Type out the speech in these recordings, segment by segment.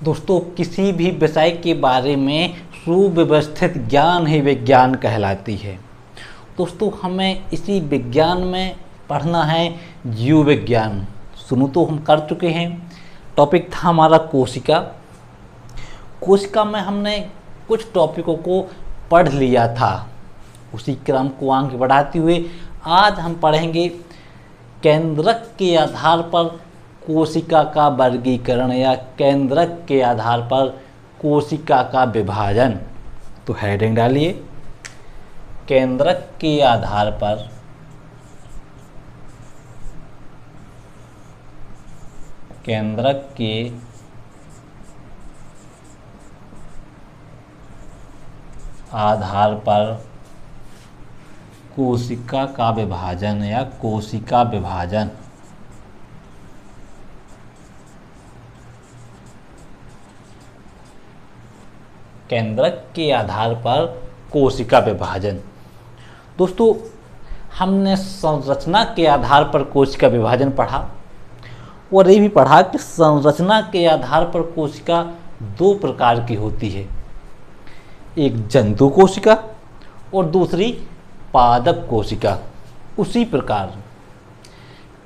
दोस्तों, किसी भी विषय के बारे में सुव्यवस्थित ज्ञान ही विज्ञान कहलाती है। दोस्तों, हमें इसी विज्ञान में पढ़ना है जीव विज्ञान। शुरू तो हम कर चुके हैं। टॉपिक था हमारा कोशिका। कोशिका में हमने कुछ टॉपिकों को पढ़ लिया था। उसी क्रम को आगे बढ़ाते हुए आज हम पढ़ेंगे केंद्रक के आधार पर कोशिका का वर्गीकरण या केंद्रक के आधार पर कोशिका का विभाजन। तो हेडिंग डालिए, केंद्रक के आधार पर केंद्रक के आधार पर कोशिका का विभाजन या कोशिका विभाजन। केंद्रक के आधार पर कोशिका विभाजन। दोस्तों, हमने संरचना के आधार पर कोशिका विभाजन पढ़ा और ये भी पढ़ा कि संरचना के आधार पर कोशिका दो प्रकार की होती है, एक जंतु कोशिका और दूसरी पादप कोशिका। उसी प्रकार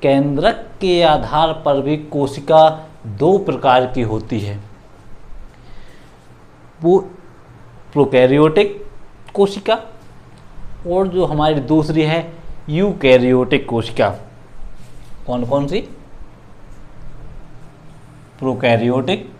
केंद्रक के आधार पर भी कोशिका दो प्रकार की होती है, वो प्रोकैरियोटिक कोशिका और जो हमारी दूसरी है यूकैरियोटिक कोशिका। कौन कौन सी? प्रोकैरियोटिक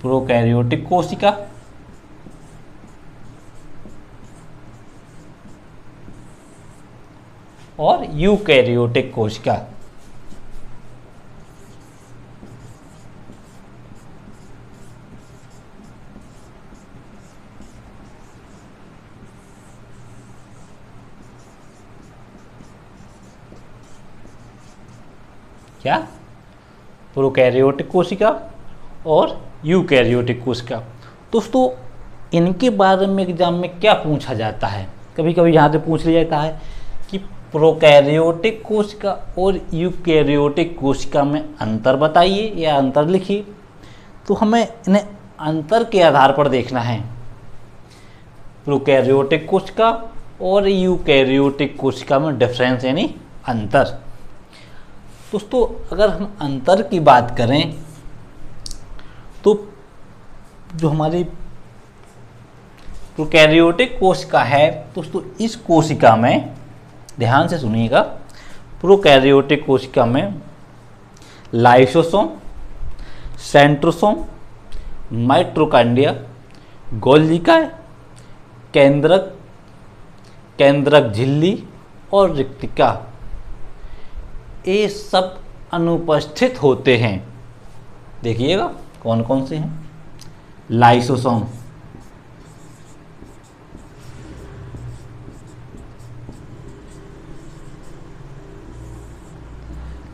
प्रोकैरियोटिक कोशिका और यूकैरियोटिक कोशिका। क्या? प्रोकैरियोटिक कोशिका और यूकैरियोटिक कोशिका। दोस्तों, इनके बारे में एग्जाम में क्या पूछा जाता है? कभी कभी यहाँ से पूछ लिया जाता है कि प्रोकैरियोटिक कोशिका और यूकैरियोटिक कोशिका में अंतर बताइए या अंतर लिखिए। तो हमें इन्हें अंतर के आधार पर देखना है, प्रोकैरियोटिक कोशिका और यूकैरियोटिक कोशिका में डिफरेंस यानी अंतर। दोस्तों, अगर हम अंतर की बात करें तो जो हमारी प्रोकैरियोटिक कोशिका है, दोस्तों इस कोशिका में ध्यान से सुनिएगा, प्रोकैरियोटिक कोशिका में लाइसोसोम, सेंट्रोसोम, माइटोकॉन्ड्रिया, गोल्जिका, केंद्रक, केंद्रक झिल्ली और रिक्तिका, ये सब अनुपस्थित होते हैं। देखिएगा कौन कौन से हैं। लाइसोसोम,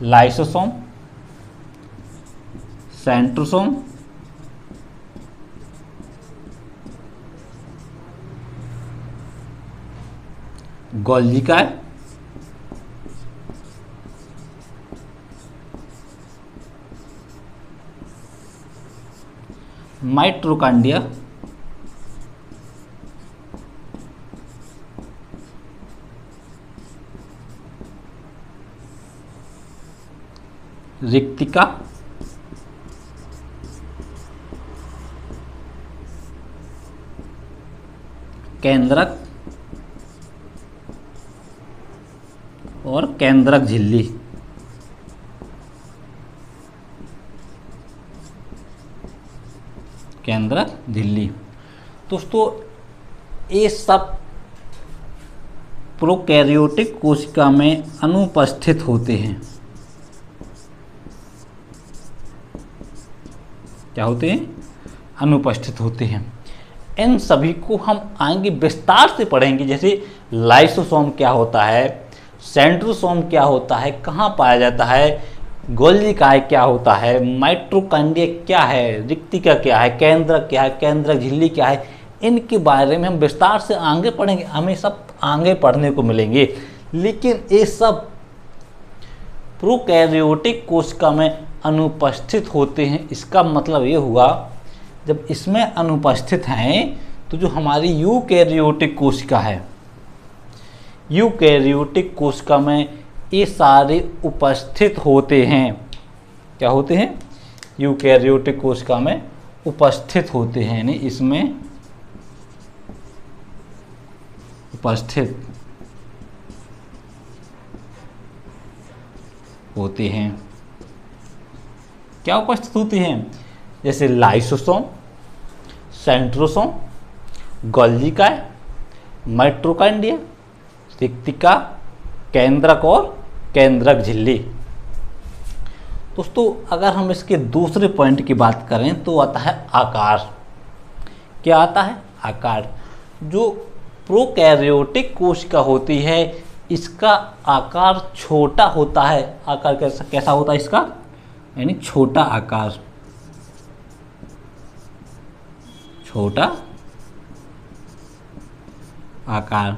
लाइसोसोम, सेंट्रोसोम, गोल्जिका, माइटोकॉन्ड्रिया, रिक्तिका, केंद्रक और केंद्रक झिल्ली। केंद्रक झिल्ली। दोस्तों, ये सब प्रोकैरियोटिक कोशिका में अनुपस्थित होते हैं। क्या होते हैं? अनुपस्थित होते हैं। इन सभी को हम आगे विस्तार से पढ़ेंगे, जैसे लाइसोसोम क्या होता है, सेंट्रोसोम क्या होता है, कहाँ पाया जाता है, गोल्जी काय क्या होता है, माइटोकॉन्ड्रिया क्या है, रिक्तिका क्या है, केंद्रक क्या है, केंद्रक झिल्ली क्या है, इनके बारे में हम विस्तार से आगे पढ़ेंगे, हमें सब आगे पढ़ने को मिलेंगे। लेकिन ये सब प्रोकैरियोटिक कोशिका में अनुपस्थित होते हैं। इसका मतलब ये हुआ जब इसमें अनुपस्थित हैं तो जो हमारी यूकैरियोटिक कोशिका है, यूकैरियोटिक कोशिका में ये सारे उपस्थित होते हैं। क्या होते हैं? यूकैरियोटिक कोशिका में उपस्थित होते हैं, यानी इसमें उपस्थित होते हैं। क्या उपस्थित होते हैं? जैसे लाइसोसोम, सेंट्रोसोम, गोल्जी काय, माइटोकॉन्ड्रिया, रिक्तिका, केंद्रक और केंद्रक झिल्ली। दोस्तों अगर हम इसके दूसरे पॉइंट की बात करें तो आता है आकार। क्या आता है? आकार। जो प्रोकैरियोटिक कोशिका होती है इसका आकार छोटा होता है। आकार कैसा होता है इसका? यानी छोटा आकार, छोटा आकार।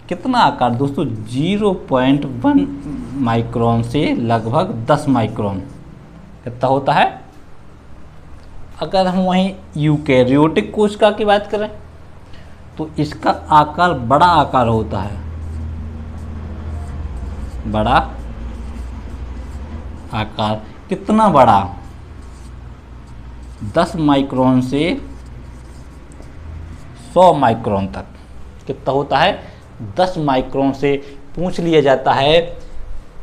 कितना आकार दोस्तों? 0.1 माइक्रोन से लगभग 10 माइक्रोन। कितना होता है? अगर हम वहीं यूकैरियोटिक कोशिका की बात करें तो इसका आकार बड़ा आकार होता है, बड़ा आकार। कितना बड़ा? 10 माइक्रोन से 100 माइक्रोन तक। कितना होता है? 10 माइक्रोन से पूछ लिया जाता है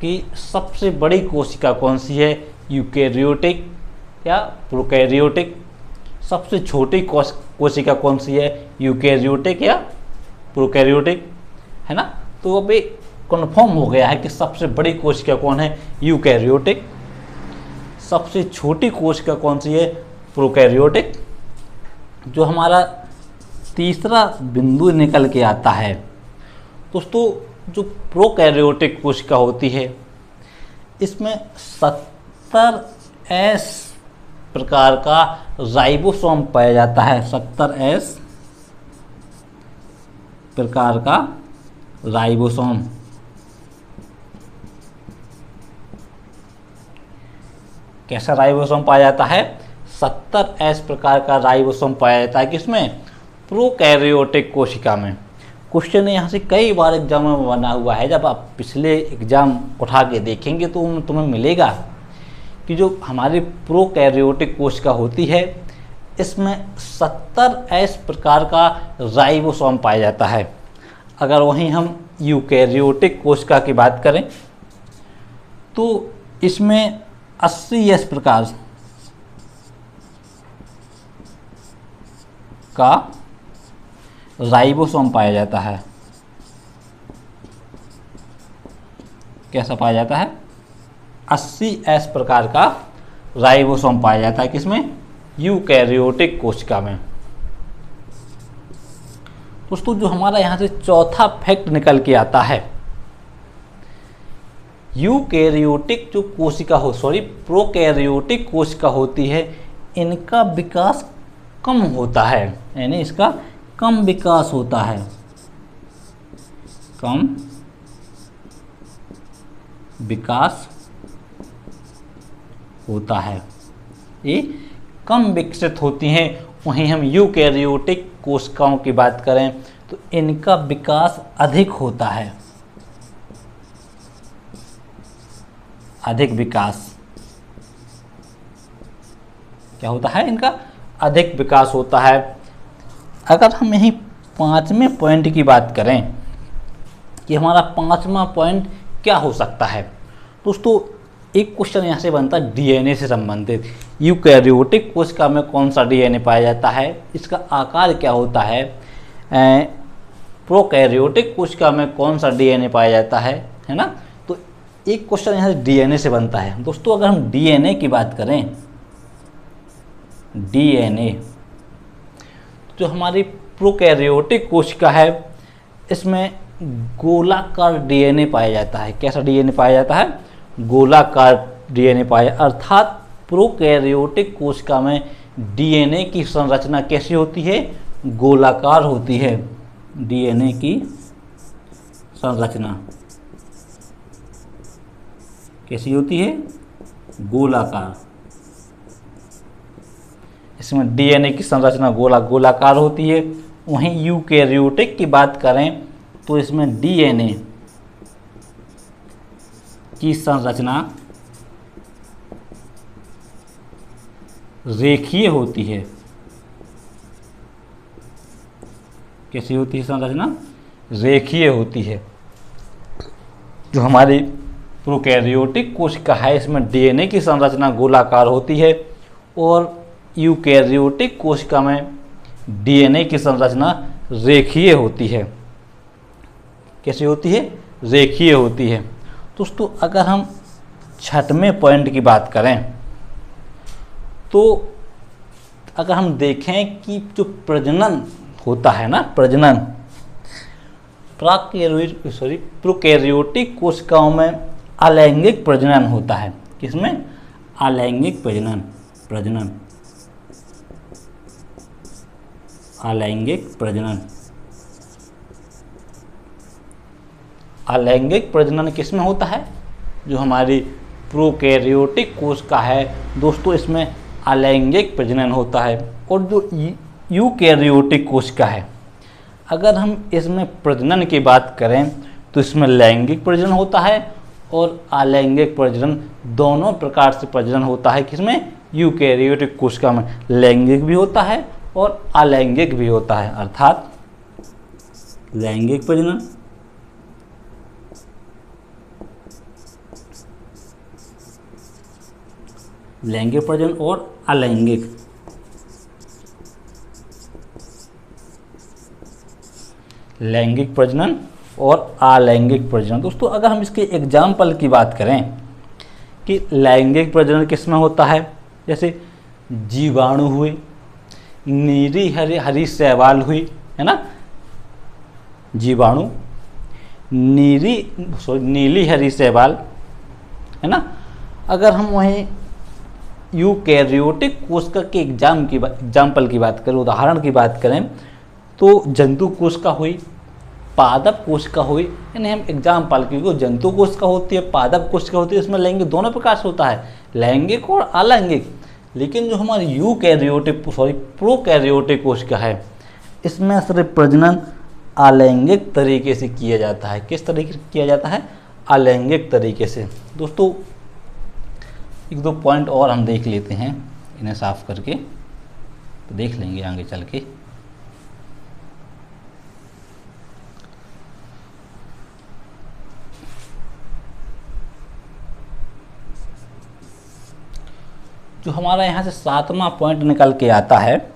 कि सबसे बड़ी कोशिका कौन सी है, यूकैरियोटिक या प्रोकैरियोटिक। सबसे छोटी कोशिका कौन सी है, यूकैरियोटिक या प्रोकैरियोटिक, है ना। तो अभी कन्फर्म हो गया है कि सबसे बड़ी कोशिका कौन है, यूकैरियोटिक। सबसे छोटी कोशिका कौन सी है, प्रोकैरियोटिक। जो हमारा तीसरा बिंदु निकल के आता है दोस्तों, जो प्रोकैरियोटिक कोशिका होती है इसमें 70S प्रकार का राइबोसोम पाया जाता है। 70S प्रकार का राइबोसोम। कैसा राइबोसोम पाया जाता है? 70S प्रकार का राइबोसोम पाया जाता है। किसमें? प्रोकैरियोटिक कोशिका में। क्वेश्चन यहाँ से कई बार एग्जाम में बना हुआ है। जब आप पिछले एग्जाम उठा के देखेंगे तो तुम्हें मिलेगा कि जो हमारी प्रोकैरियोटिक कोशिका होती है इसमें 70S प्रकार का राइबोसोम पाया जाता है। अगर वहीं हम यूकैरियोटिक कोशिका की बात करें तो इसमें 80S प्रकार का राइबोसोम पाया जाता है। कैसा पाया जाता है? 80S प्रकार का राइबोसोम पाया जाता है। किसमें? यूकैरियोटिक कोशिका में। दोस्तों जो हमारा यहाँ से चौथा फैक्ट निकल के आता है, यूकैरियोटिक जो कोशिका प्रोकैरियोटिक कोशिका होती है इनका विकास कम होता है, यानी इसका कम विकास होता है। कम विकास होता है, ये कम विकसित होती हैं। वहीं हम यूकैरियोटिक कोशिकाओं की बात करें तो इनका विकास अधिक होता है। अधिक विकास क्या होता है? इनका अधिक विकास होता है। अगर हम यहीं 5वें पॉइंट की बात करें कि हमारा 5वां पॉइंट क्या हो सकता है, दोस्तों एक क्वेश्चन यहाँ से बनता है डीएनए से संबंधित। यूकैरियोटिक कोशिका में कौन सा डीएनए पाया जाता है, इसका आकार क्या होता है, प्रोकैरियोटिक कोशिका में कौन सा डीएनए पाया जाता है ना। तो एक क्वेश्चन यहाँ से डीएनए से बनता है। दोस्तों अगर हम डीएनए की बात करें, डीएनए जो हमारी प्रोकैरियोटिक कोशिका है इसमें गोलाकार डीएनए पाया जाता है। कैसा डीएनए पाया जाता है? गोलाकार डीएनए पाया, अर्थात प्रोकैरियोटिक कोशिका में डीएनए की संरचना कैसी होती है? गोलाकार होती है। डीएनए की संरचना कैसी होती है? गोलाकार। इसमें डीएनए की संरचना गोलाकार होती है। वहीं यूकैरियोटिक की बात करें तो इसमें डीएनए की संरचना रेखीय होती है। कैसी होती है संरचना? रेखीय होती है। जो हमारी प्रोकैरियोटिक कोशिका है इसमें डीएनए की संरचना गोलाकार होती है और यूकैरियोटिक कोशिका में डीएनए की संरचना रेखीय होती है। कैसी होती है? रेखीय होती है। दोस्तों अगर हम छठवें पॉइंट की बात करें तो अगर हम देखें कि जो प्रजनन होता है ना, प्रजनन प्रोकैरियोटिक कोशिकाओं में अलैंगिक प्रजनन होता है। किसमें? अलैंगिक प्रजनन। अलैंगिक प्रजनन। अलैंगिक प्रजनन किसमें होता है? जो हमारी प्रोकैरियोटिक कोशिका है दोस्तों इसमें अलैंगिक प्रजनन होता है। और जो यूकैरियोटिक कोशिका है अगर हम इसमें प्रजनन की बात करें तो इसमें लैंगिक प्रजनन होता है और अलैंगिक प्रजनन, दोनों प्रकार से प्रजनन होता है। किसमें? यूकैरियोटिक कोशिका में लैंगिक भी होता है और अलैंगिक भी होता है, अर्थात लैंगिक प्रजनन और अलैंगिक। लैंगिक प्रजनन और अलैंगिक प्रजनन। दोस्तों अगर हम इसके एग्जाम्पल की बात करें कि लैंगिक प्रजनन किसमें होता है, जैसे जीवाणु हुए, नीली हरी शैवाल हुई, है ना, जीवाणु, नीली हरी शैवाल, है ना। अगर हम वहीं यूकैरियोटिक कोशिका के एग्जाम्पल की बात करें, उदाहरण की बात करें तो जंतु कोशिका हुई, पादप कोशिका हुई, यानी हम एग्जाम्पल की जंतु कोशिका होती है, पादप कोशिका होती है, इसमें लैंगिक दोनों प्रकार से होता है, लैंगिक और अलैंगिक। लेकिन जो हमारी प्रोकैरियोटिक कोशिका है इसमें सिर्फ प्रजनन अलैंगिक तरीके से किया जाता है। किस तरीके से किया जाता है? अलैंगिक तरीके से। दोस्तों एक दो पॉइंट और हम देख लेते हैं, इन्हें साफ करके तो देख लेंगे आगे चल के। जो हमारा यहाँ से 7वां पॉइंट निकल के आता है,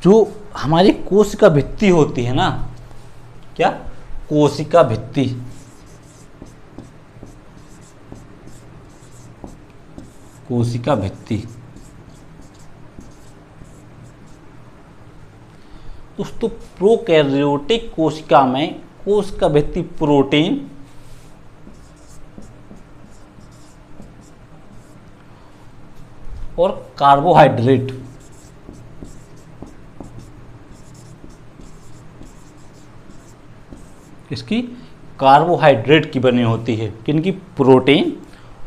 जो हमारी कोशिका भित्ति होती है ना, क्या? कोशिका भित्ति। कोशिका भित्ति। दोस्तों प्रोकैरियोटिक कोशिका में कोशिका भित्ति प्रोटीन और कार्बोहाइड्रेट, इसकी कार्बोहाइड्रेट की बनी होती है। किनकी? प्रोटीन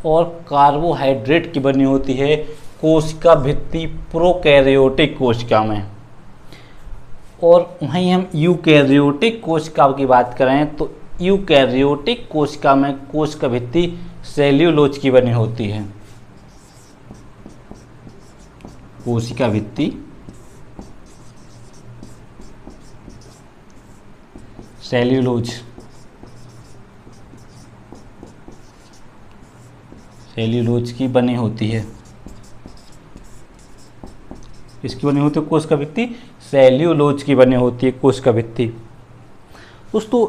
और कार्बोहाइड्रेट की बनी होती है कोशिका भित्ति प्रोकैरियोटिक कोशिका में। और वहीं हम यूकैरियोटिक कोशिका की बात करें तो यूकैरियोटिक कोशिका में कोशिका भित्ति सेल्यूलोज की बनी होती है। कोशिका भित्ति सेल्यूलोज की बनी होती है। इसकी बनी होती है कोशिका भित्ति, सेल्यूलोज की बनी होती है कोशिका भित्ति। दोस्तों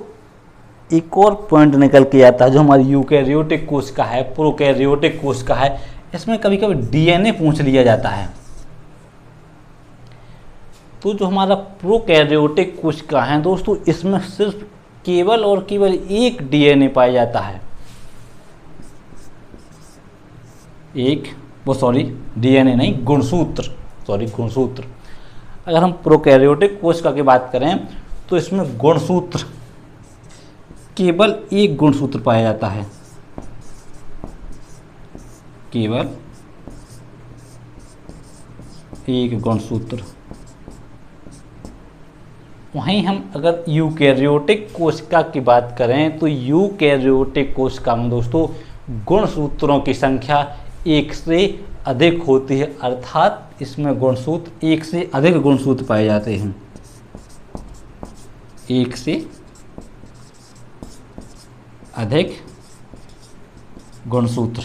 एक और पॉइंट निकल के आता है, जो हमारी यूकैरियोटिक कोशिका है, प्रोकैरियोटिक कोशिका है, इसमें कभी कभी डीएनए पूछ लिया जाता है। तो जो हमारा प्रोकैरियोटिक कोशिका है दोस्तों, इसमें सिर्फ केवल और केवल एक डीएनए पाया जाता है। डीएनए नहीं, गुणसूत्र, गुणसूत्र। अगर हम प्रोकैरियोटिक कोशिका की बात करें तो इसमें गुणसूत्र, केवल एक गुणसूत्र पाया जाता है, केवल एक गुणसूत्र। वहीं हम अगर यूकैरियोटिक कोशिका की बात करें तो यूकैरियोटिक कोशिका में दोस्तों गुणसूत्रों की संख्या एक से अधिक होती है, अर्थात इसमें गुणसूत्र, एक से अधिक गुणसूत्र पाए जाते हैं, एक से अधिक गुणसूत्र।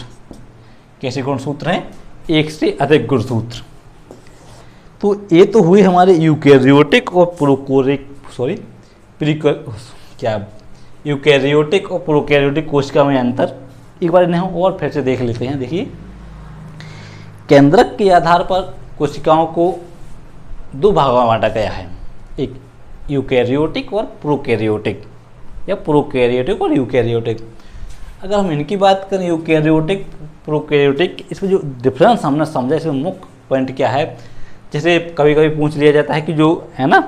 कैसे गुणसूत्र हैं? एक से अधिक गुणसूत्र। तो ये तो हुई हमारे यूकैरियोटिक और यूकैरियोटिक और प्रोकैरियोटिक कोशिका में अंतर। एक बार इन्हें हम और फिर से देख लेते हैं। देखिए, केंद्रक के आधार पर कोशिकाओं को दो भागों में बांटा गया है, एक यूकैरियोटिक और प्रोकैरियोटिक, या प्रोकैरियोटिक और यूकैरियोटिक। अगर हम इनकी बात करें यूकैरियोटिक प्रोकैरियोटिक, इसमें जो डिफरेंस हमने समझा, इसमें मुख्य पॉइंट क्या है। जैसे कभी कभी पूछ लिया जाता है कि जो है ना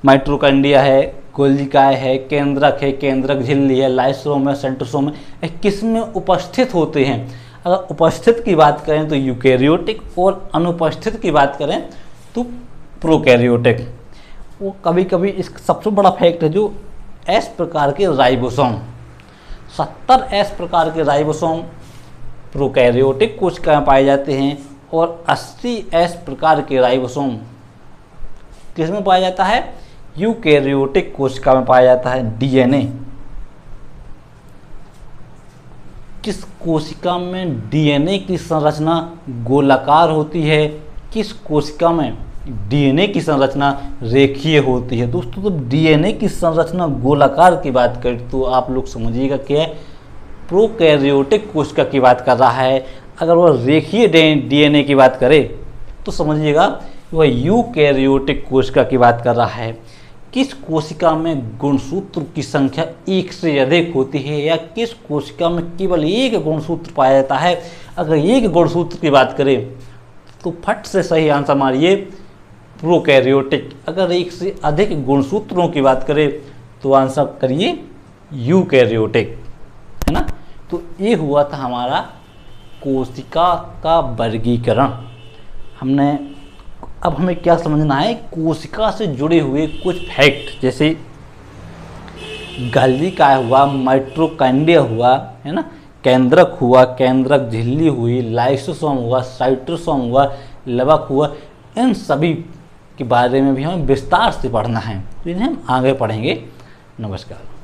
माइटोकॉन्ड्रिया है, गोल्जिकाए है, केंद्रक है, केंद्रक झिल्ली है, लाइसोसोम है, सेंट्रोसोम है, किस में उपस्थित होते हैं। अगर उपस्थित की बात करें तो यूकैरियोटिक, और अनुपस्थित की बात करें तो प्रोकैरियोटिक। वो कभी कभी इसका सबसे बड़ा फैक्ट है जो एस प्रकार के राइबोसोम, 70 एस प्रकार के राइबोसोम प्रोकैरियोटिक कोशिका में पाए जाते हैं, और 80 एस प्रकार के राइबोसोम किस में पाया जाता है? यूकैरियोटिक कोशिका में पाया जाता है। डीएनए, किस कोशिका में डीएनए की संरचना गोलाकार होती है, किस कोशिका में डीएनए की संरचना रेखीय होती है। दोस्तों, तो डीएनए की संरचना गोलाकार की बात करें तो आप लोग समझिएगा कि प्रोकैरियोटिक कोशिका की बात कर रहा है। अगर वह रेखीय डीएनए की बात करे तो समझिएगा वह यूकैरियोटिक कोशिका की बात कर रहा है। किस कोशिका में गुणसूत्र की संख्या एक से अधिक होती है, या किस कोशिका में केवल एक गुणसूत्र पाया जाता है। अगर एक गुणसूत्र की बात करें तो फट से सही आंसर मारिए प्रोकैरियोटिक। अगर एक से अधिक गुणसूत्रों की बात करें तो आंसर करिए यूकैरियोटिक, है ना। तो ये हुआ था हमारा कोशिका का वर्गीकरण। अब हमें क्या समझना है, कोशिका से जुड़े हुए कुछ फैक्ट, जैसे गोल्जिका हुआ, माइटोकॉन्ड्रिया हुआ, है ना, केंद्रक हुआ, केंद्रक झिल्ली हुई, लाइसोसोम हुआ, साइटोसोम हुआ, लवक हुआ, इन सभी के बारे में भी हमें विस्तार से पढ़ना है। तो इन्हें हम आगे पढ़ेंगे। नमस्कार।